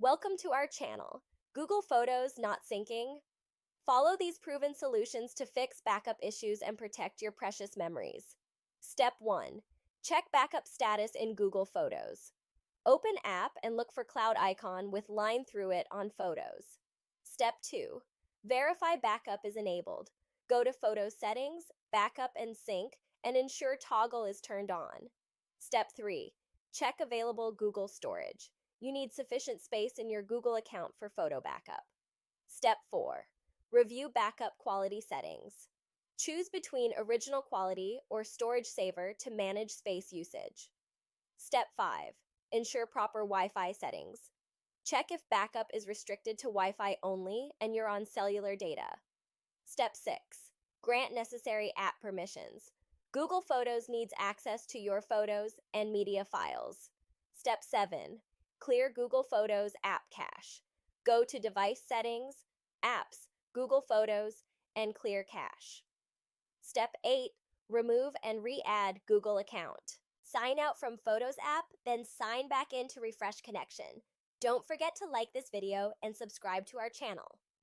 Welcome to our channel. Google Photos not syncing? Follow these proven solutions to fix backup issues and protect your precious memories. Step 1. Check backup status in Google Photos. Open app and look for cloud icon with line through it on Photos. Step 2. Verify backup is enabled. Go to Photo Settings, Backup and Sync, and ensure toggle is turned on. Step 3. Check available Google storage. You need sufficient space in your Google account for photo backup. Step 4. Review backup quality settings. Choose between original quality or storage saver to manage space usage. Step 5. Ensure proper Wi-Fi settings. Check if backup is restricted to Wi-Fi only and you're on cellular data. Step 6. Grant necessary app permissions. Google Photos needs access to your photos and media files. Step 7. Clear Google Photos app cache. Go to Device Settings, Apps, Google Photos, and Clear Cache. Step 8. Remove and re-add Google account. Sign out from Photos app, then sign back in to refresh connection. Don't forget to like this video and subscribe to our channel.